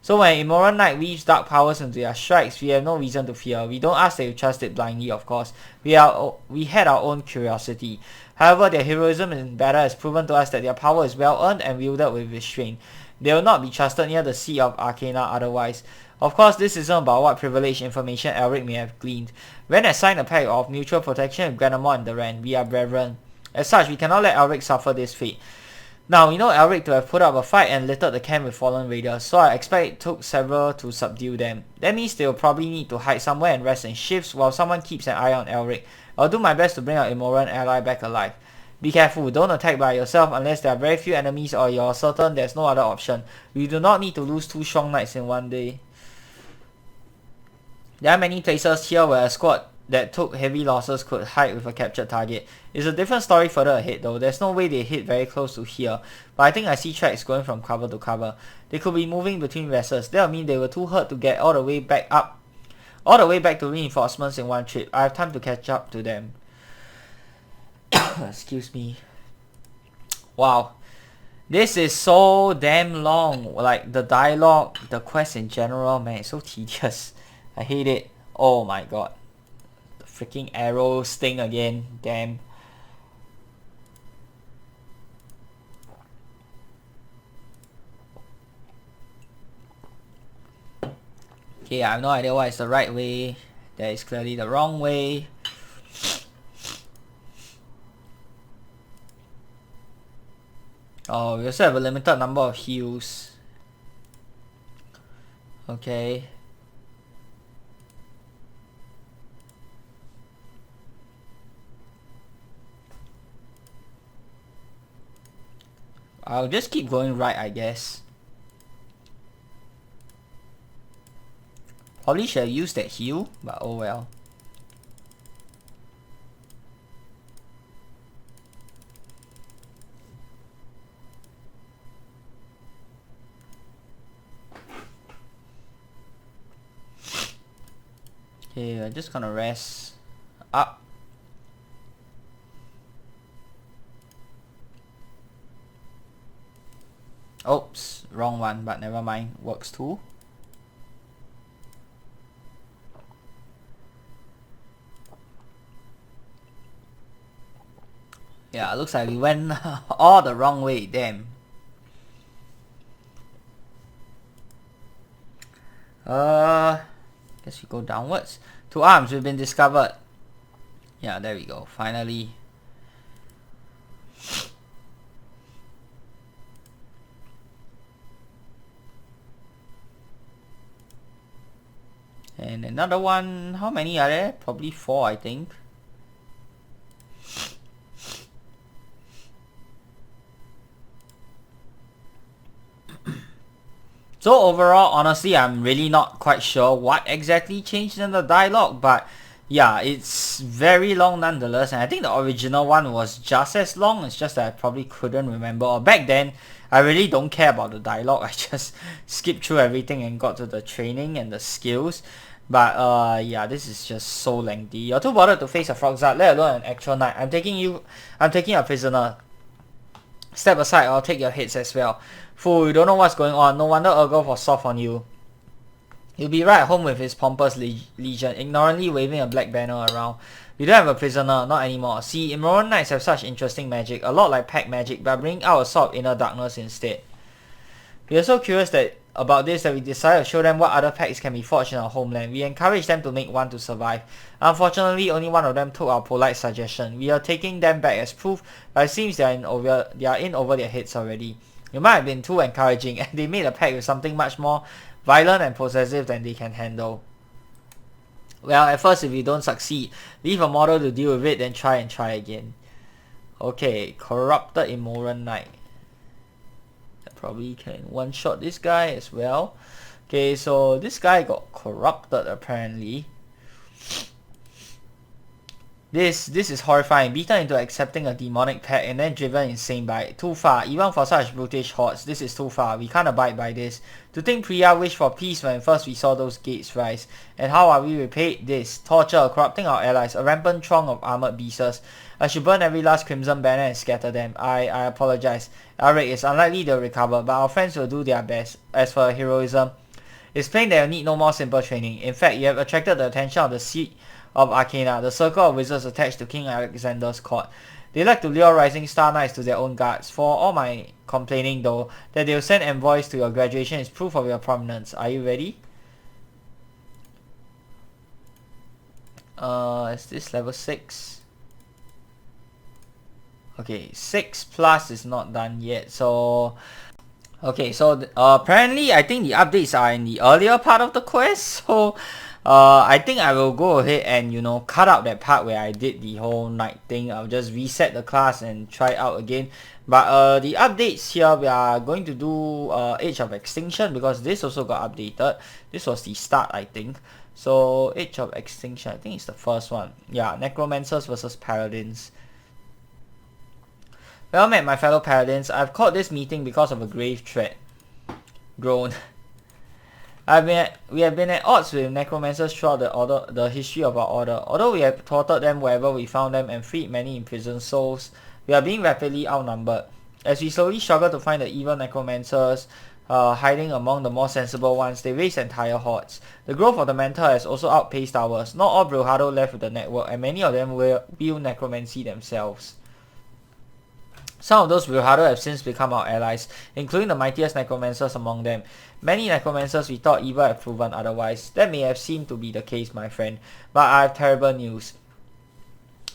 So when an immoral knight weaves dark powers into their strikes, we have no reason to fear. We don't ask that you trust it blindly, of course. We had our own curiosity. However, their heroism in battle has proven to us that their power is well earned and wielded with restraint. They will not be trusted near the seat of Arcana otherwise. Of course, this isn't about what privileged information Elric may have gleaned. Ren has signed a pact of mutual protection with Granamor and the Ren. We are brethren. As such, we cannot let Elric suffer this fate. Now, we know Elric to have put up a fight and littered the camp with fallen raiders, so I expect it took several to subdue them. That means they will probably need to hide somewhere and rest in shifts while someone keeps an eye on Elric. I'll do my best to bring our immoral ally back alive. Be careful, don't attack by yourself unless there are very few enemies or you're certain there's no other option. We do not need to lose 2 strong knights in one day. There are many places here where a squad that took heavy losses could hide with a captured target. It's a different story further ahead though. There's no way they hit very close to here, but I think I see tracks going from cover to cover. They could be moving between vessels. That would mean they were too hurt to get all the way back to reinforcements in one trip. I have time to catch up to them. Excuse me. Wow. This is so damn long. Like the dialogue, the quest in general, man, it's so tedious. I hate it. Oh my god. The freaking arrow sting again. Damn. Okay, I have no idea what is the right way. That is clearly the wrong way. Oh, we also have a limited number of heals. Okay. I'll just keep going right, I guess. Probably should have used that heal, but oh well. Okay, I'm just gonna rest up. Oops, wrong one, but never mind, works too. Yeah, looks like we went all the wrong way, damn. Guess we go downwards. 2 arms, we've been discovered. Yeah, there we go, finally. And another one, how many are there? Probably 4, I think. So overall, honestly, I'm really not quite sure what exactly changed in the dialogue, but yeah, it's very long nonetheless, and I think the original one was just as long. It's just that I probably couldn't remember, or back then, I really don't care about the dialogue. I just skipped through everything and got to the training and the skills. But yeah, this is just so lengthy. You're too bothered to face a frog zard, let alone an actual knight. I'm taking a prisoner. Step aside, I'll take your heads as well. Fool, you don't know what's going on. No wonder Urgov was soft on you. He'll be right home with his pompous legion, ignorantly waving a black banner around. We don't have a prisoner, not anymore. See, Immoran Knights have such interesting magic, a lot like pack magic, but bringing out a sort of inner darkness instead. We are so curious about this that we decided to show them what other packs can be forged in our homeland. We encouraged them to make one to survive. Unfortunately, only one of them took our polite suggestion. We are taking them back as proof, but it seems they are in over their heads already. You might have been too encouraging, and they made a pact with something much more violent and possessive than they can handle. Well, at first, if you don't succeed, leave a model to deal with it, then try again. Okay, Corrupted Immoran Knight. Probably can one-shot this guy as well. Okay, so this guy got corrupted apparently. This is horrifying. Beaten into accepting a demonic pact and then driven insane by it. Too far. Even for such brutish hordes, this is too far. We can't abide by this. To think Priya wished for peace when first we saw those gates rise. And how are we repaid? This. Torture, corrupting our allies, a rampant throng of armored beasts. I should burn every last crimson banner and scatter them. I apologize. Elric is unlikely they'll recover, but our friends will do their best. As for heroism, it's plain that you need no more simple training. In fact, you have attracted the attention of the Seat of Arcana, the circle of wizards attached to King Alexander's court. They like to lure rising star knights to their own guards. For all my complaining though, that they'll send envoys to your graduation is proof of your prominence. Are you ready? Is this level 6? Okay, 6 plus is not done yet, so... Okay, so apparently I think the updates are in the earlier part of the quest, so... I think I will go ahead and, you know, cut out that part where I did the whole night thing. I'll just reset the class and try it out again. But the updates here, we are going to do Age of Extinction because this also got updated. This was the start, I think. So Age of Extinction, I think it's the first one. Yeah, Necromancers versus Paladins. Well met, my fellow Paladins. I've called this meeting because of a grave threat. Groan. We have been at odds with necromancers throughout the history of our order. Although we have thwarted them wherever we found them and freed many imprisoned souls, we are being rapidly outnumbered. As we slowly struggle to find the evil necromancers hiding among the more sensible ones, they raise entire hordes. The growth of the Mentor has also outpaced ours. Not all Brilhado left with the network, and many of them will necromancy themselves. Some of those Brilhado have since become our allies, including the mightiest necromancers among them. Many necromancers we thought evil have proven otherwise. That may have seemed to be the case, my friend, but I have terrible news.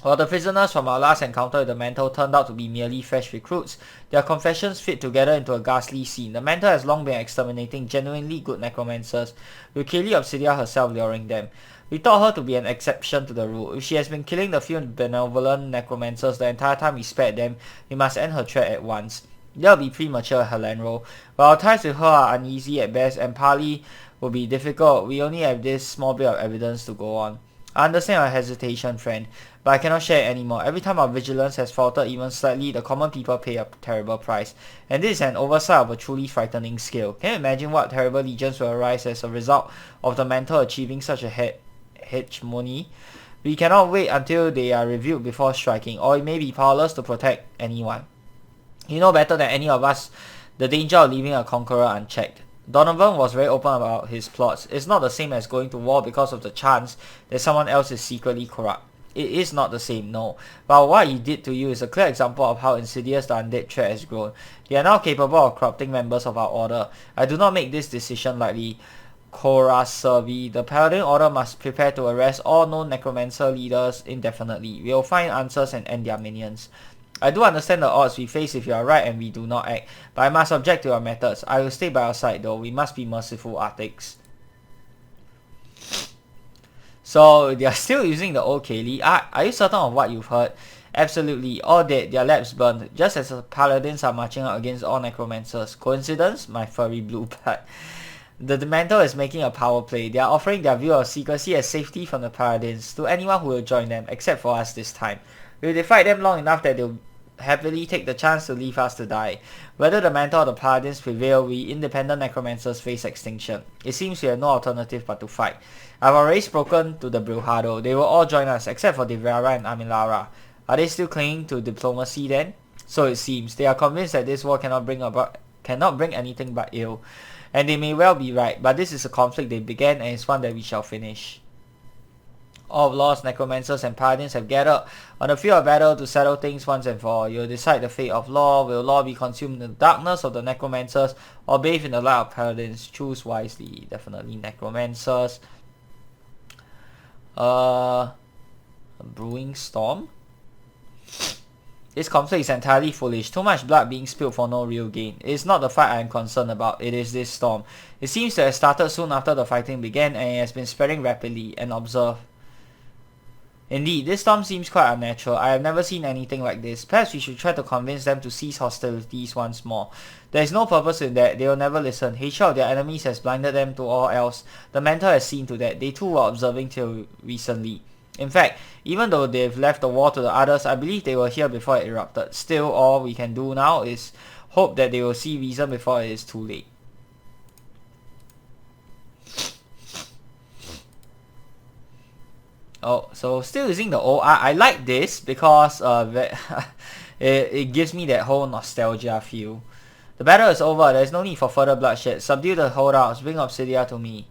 While the prisoners from our last encounter with the Mantle turned out to be merely fresh recruits, their confessions fit together into a ghastly scene. The Mantle has long been exterminating genuinely good necromancers, with Kaylee Obsidia herself luring them. We thought her to be an exception to the rule. If she has been killing the few benevolent necromancers the entire time we spared them, we must end her threat at once. That'll be premature, Helenro. While our ties with her are uneasy at best and parley will be difficult, we only have this small bit of evidence to go on. I understand your hesitation, friend, but I cannot share it anymore. Every time our vigilance has faltered even slightly, the common people pay a terrible price. And this is an oversight of a truly frightening scale. Can you imagine what terrible legions will arise as a result of the Mantle achieving such a hegemony? We cannot wait until they are reviewed before striking, or it may be powerless to protect anyone. You know better than any of us the danger of leaving a conqueror unchecked. Donovan was very open about his plots. It's not the same as going to war because of the chance that someone else is secretly corrupt. It is not the same, no. But what he did to you is a clear example of how insidious the undead threat has grown. They are now capable of corrupting members of our order. I do not make this decision lightly. Korasavi, the Paladin Order must prepare to arrest all known necromancer leaders indefinitely. We will find answers and end their minions. I do understand the odds we face if you are right and we do not act, but I must object to your methods. I will stay by your side though. We must be merciful, Arctics. So they are still using the old Kaylee. Are you certain of what you've heard? Absolutely. All dead, their labs burned, just as the paladins are marching out against all necromancers. Coincidence? My furry blue blood. The Dementor is making a power play. They are offering their view of secrecy as safety from the paladins to anyone who will join them, except for us this time. Will they fight them long enough that they'll happily take the chance to leave us to die? Whether the Mentor or the paladins prevail, we independent necromancers face extinction. It seems we have no alternative but to fight. I've already spoken to the Brujado. They will all join us, except for Deviara and Amilara. Are they still clinging to diplomacy then? So it seems. They are convinced that this war cannot bring anything but ill. And they may well be right, but this is a conflict they began and it's one that we shall finish. All of Law's necromancers and paladins have gathered on the field of battle to settle things once and for all. You'll decide the fate of Law. Will Law be consumed in the darkness of the necromancers or bathed in the light of paladins? Choose wisely. Definitely necromancers. A brewing storm? This conflict is entirely foolish. Too much blood being spilled for no real gain. It is not the fight I am concerned about. It is this storm. It seems to have started soon after the fighting began and it has been spreading rapidly. And observe. Indeed, this storm seems quite unnatural. I have never seen anything like this. Perhaps we should try to convince them to cease hostilities once more. There is no purpose in that. They will never listen. Hatred of their enemies has blinded them to all else. The Mentor has seen to that. They too were observing till recently. In fact, even though they've left the war to the others, I believe they were here before it erupted. Still, all we can do now is hope that they will see reason before it is too late. Oh, so still using the old art. I like this because it gives me that whole nostalgia feel. The battle is over. There is no need for further bloodshed. Subdue the holdouts. Bring Obsidia to me.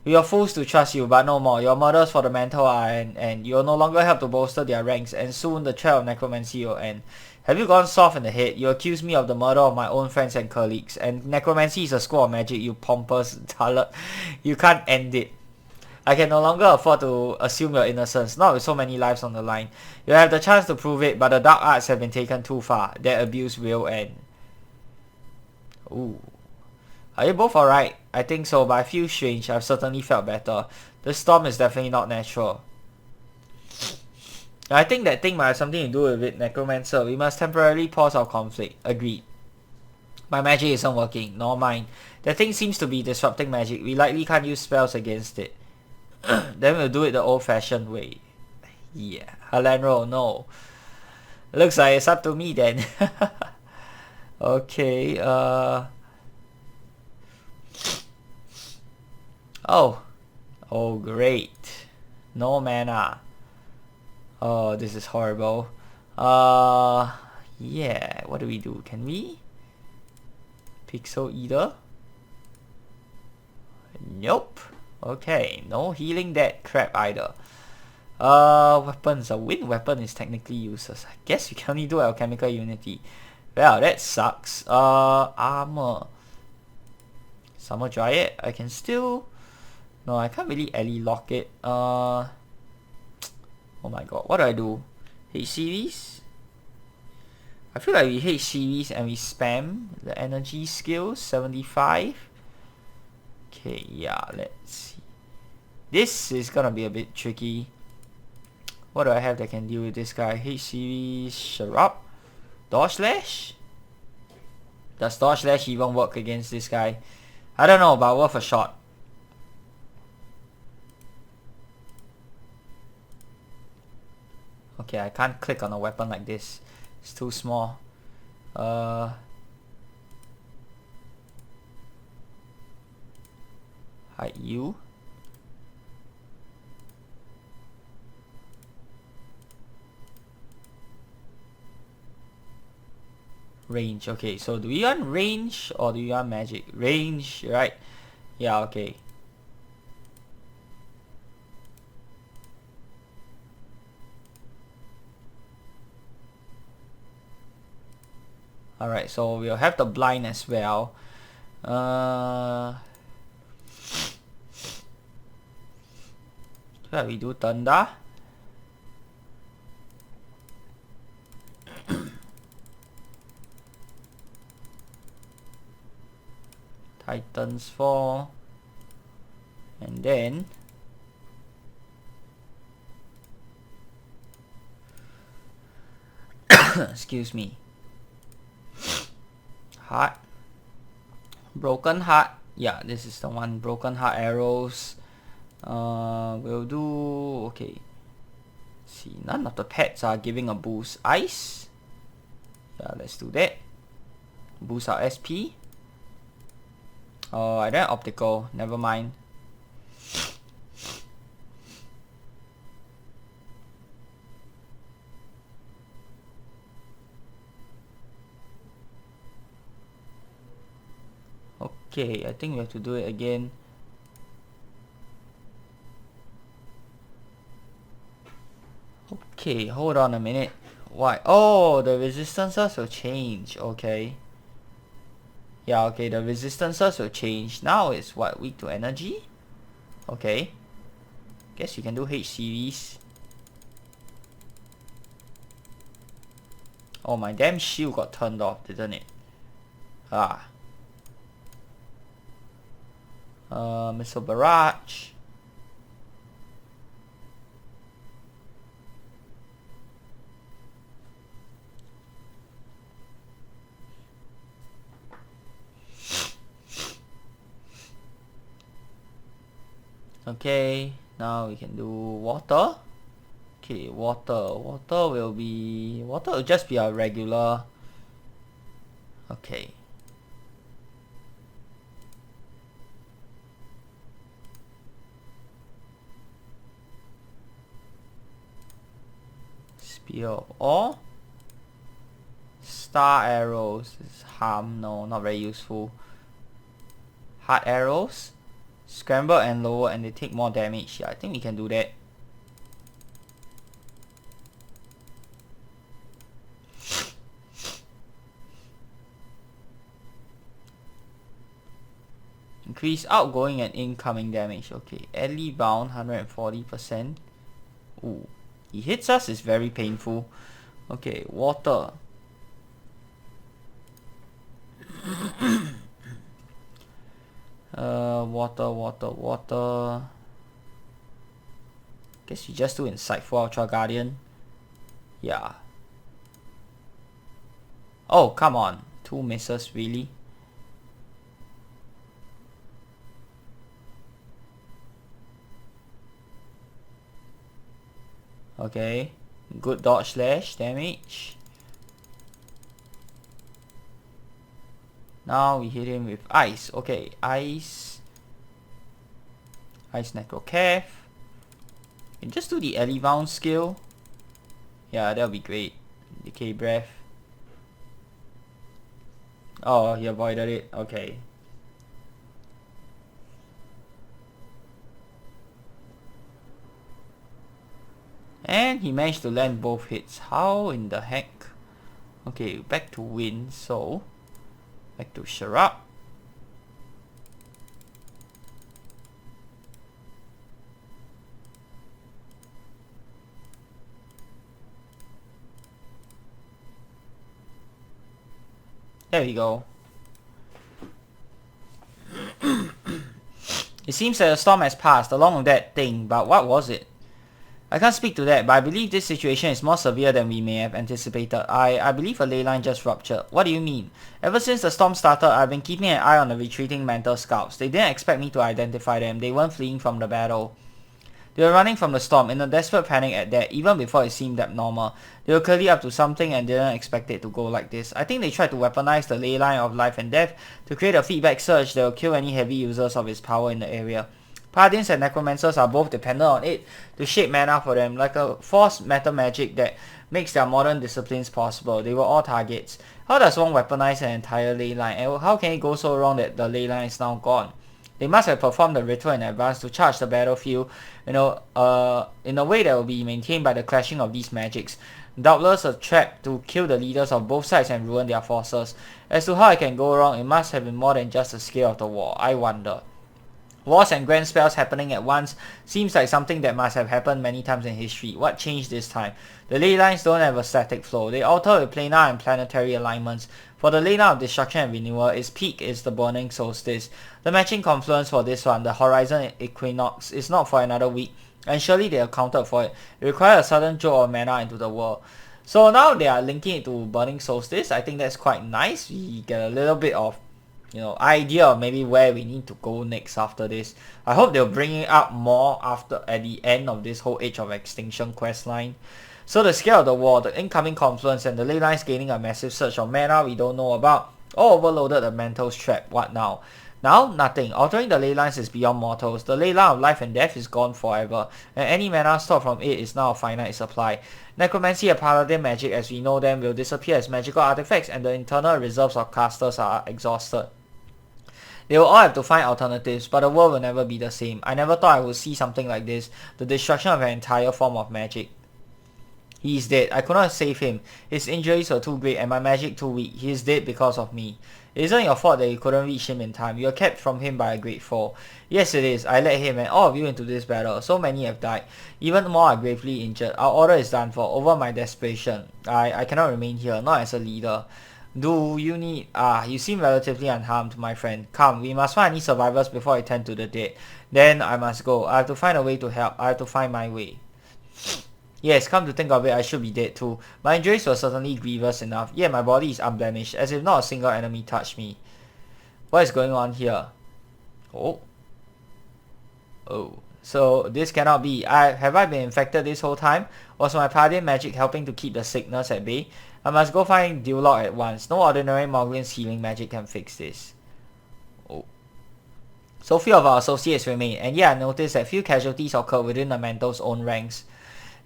We are fools to trust you, but no more. Your murders for the Mentor are and you will no longer help to bolster their ranks, and soon the threat of necromancy will end. Have you gone soft in the head? You accuse me of the murder of my own friends and colleagues, and necromancy is a school of magic, you pompous dullard. You can't end it. I can no longer afford to assume your innocence, not with so many lives on the line. You have the chance to prove it, but the dark arts have been taken too far. Their abuse will end. Ooh. Are you both alright? I think so, but I feel strange. I've certainly felt better. This storm is definitely not natural. I think that thing might have something to do with it, Necromancer. We must temporarily pause our conflict. Agreed. My magic isn't working, nor mine. The thing seems to be disrupting magic. We likely can't use spells against it. Then we'll do it the old-fashioned way. Yeah. Halenro, no. Looks like it's up to me then. Okay, Oh, great. No mana. Oh, this is horrible. Yeah, what do we do? Can we? Pixel Eater? Nope. Okay, no healing that crap either. Weapons. A wind weapon is technically useless. I guess we can only do alchemical unity. Well, that sucks. Armor. Summer Dryad. I can still... No, I can't really alley lock it. Oh my god, what do I do? H series? I feel like we H series and we spam the energy skills, 75. Okay, yeah, let's see. This is gonna be a bit tricky. What do I have that can deal with this guy? H series, Sharp, Dodge Slash? Does Dodge Slash even work against this guy? I don't know, but worth a shot. Okay, I can't click on a weapon like this. It's too small. Hide you. Range. Okay, so do we want range or do we want magic? Range, right? Yeah, okay. Alright, so we'll have the blind as well. Shall we do thunder? Titans 4. And then excuse me. Heart. Broken heart. Yeah, this is the one. Broken heart arrows. We'll do okay. See, none of the pets are giving a boost. Ice. Yeah, let's do that. Boost our SP. Oh, I don't have optical. Never mind. Okay, I think we have to do it again. Okay, hold on a minute. Why? Oh, the resistances will change. Okay. Yeah, okay, the resistances will change. Now it's what? Weak to energy? Okay. Guess you can do H series. Oh, my damn shield got turned off, didn't it? Ah. Missile barrage. Okay, now we can do water. Okay, water will just be a regular. Okay. Spear of Awe. Star arrows is harm, no, not very useful. Heart arrows. Scramble and lower and they take more damage. Yeah, I think we can do that. Increase outgoing and incoming damage. Okay, ally bound 140%. Ooh, he hits us, is very painful. Okay, water. Water. Guess you just do Insightful Ultra Guardian. Yeah. Oh, come on. 2 misses, really? Okay. Good dodge slash damage. Now we hit him with ice. Okay, ice. Ice Necrocath. And just do the Elebound skill. Yeah, that'll be great. Decay Breath. Oh, he avoided it. Okay. And he managed to land both hits. How in the heck? Okay, back to win. So, back to Sharab. There we go. It seems that the storm has passed along with that thing, but what was it? I can't speak to that, but I believe this situation is more severe than we may have anticipated. I believe a ley line just ruptured. What do you mean? Ever since the storm started, I've been keeping an eye on the retreating mental scouts. They didn't expect me to identify them. They weren't fleeing from the battle. They were running from the storm in a desperate panic at that, even before it seemed abnormal. They were clearly up to something and didn't expect it to go like this. I think they tried to weaponize the ley line of life and death to create a feedback surge that will kill any heavy users of its power in the area. Paladins and necromancers are both dependent on it to shape mana for them, like a force meta magic that makes their modern disciplines possible. They were all targets. How does one weaponize an entire ley line, and how can it go so wrong that the ley line is now gone? They must have performed the ritual in advance to charge the battlefield, in a way that will be maintained by the clashing of these magics. Doubtless a trap to kill the leaders of both sides and ruin their forces. As to how it can go wrong, it must have been more than just the scale of the war. I wonder. Wars and grand spells happening at once seems like something that must have happened many times in history. What changed this time? The ley lines don't have a static flow. They alter with planar and planetary alignments. For the ley line of destruction and renewal, its peak is the burning solstice. The matching confluence for this one, the horizon equinox, is not for another week, and surely they accounted for it. It required a sudden jolt of mana into the world. So now they are linking it to burning solstice. I think that's quite nice. We get a little bit of idea of maybe where we need to go next after this. I hope they'll bring it up more at the end of this whole Age of Extinction quest line. So the scale of the war, the incoming confluence, and the ley lines gaining a massive surge of mana we don't know about, all overloaded the Mental's trap. What now? Now, nothing. Altering the ley lines is beyond mortals. The ley line of life and death is gone forever, and any mana stored from it is now a finite supply. Necromancy and paladin magic as we know them will disappear as magical artifacts, and the internal reserves of casters are exhausted. They will all have to find alternatives, but the world will never be the same. I never thought I would see something like this, the destruction of an entire form of magic. He is dead. I could not save him. His injuries were too great and my magic too weak. He is dead because of me. It isn't your fault that you couldn't reach him in time. You were kept from him by a great foe. Yes, it is. I led him and all of you into this battle. So many have died. Even more are gravely injured. Our order is done for. Over my desperation. I cannot remain here, not as a leader. Do you need... you seem relatively unharmed, my friend. Come, we must find any survivors before I tend to the dead. Then I must go. I have to find a way to help. I have to find my way. Yes, come to think of it, I should be dead too. My injuries were certainly grievous enough, yet my body is unblemished, as if not a single enemy touched me. What is going on here? Oh. So this cannot be. Have I been infected this whole time? Was my paladin magic helping to keep the sickness at bay? I must go find Duloc at once. No ordinary Moglin's healing magic can fix this. Oh. So few of our associates remain, and yet I noticed that few casualties occurred within the Mental's own ranks.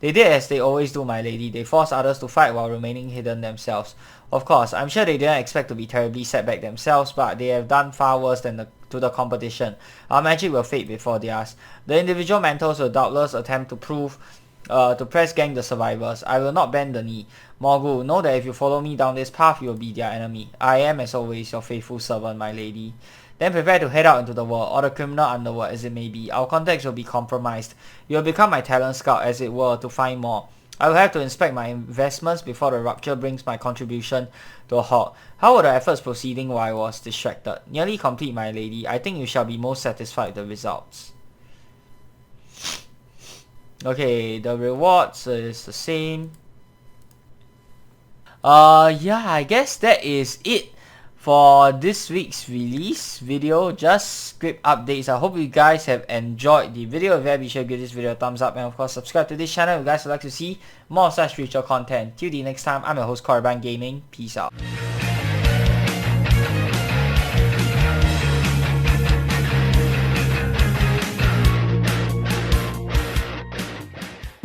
They did as they always do, my lady. They forced others to fight while remaining hidden themselves. Of course, I'm sure they didn't expect to be terribly set back themselves, but they have done far worse than to the competition. Our magic will fade before theirs. The individual Mentals will doubtless attempt to press gang the survivors. I will not bend the knee. Morgul, know that if you follow me down this path, you will be their enemy. I am, as always, your faithful servant, my lady. Then prepare to head out into the world, or the criminal underworld as it may be. Our contacts will be compromised. You will become my talent scout, as it were, to find more. I will have to inspect my investments before the rupture brings my contribution to a halt. How were the efforts proceeding while I was distracted? Nearly complete, my lady. I think you shall be most satisfied with the results. Okay, the rewards is the same. Yeah, I guess that is it for this week's release video, just script updates. I hope you guys have enjoyed the video. If you have, be sure to give this video a thumbs up and of course subscribe to this channel if you guys would like to see more of such future content. Till the next time, I'm your host Korriban Gaming. Peace out.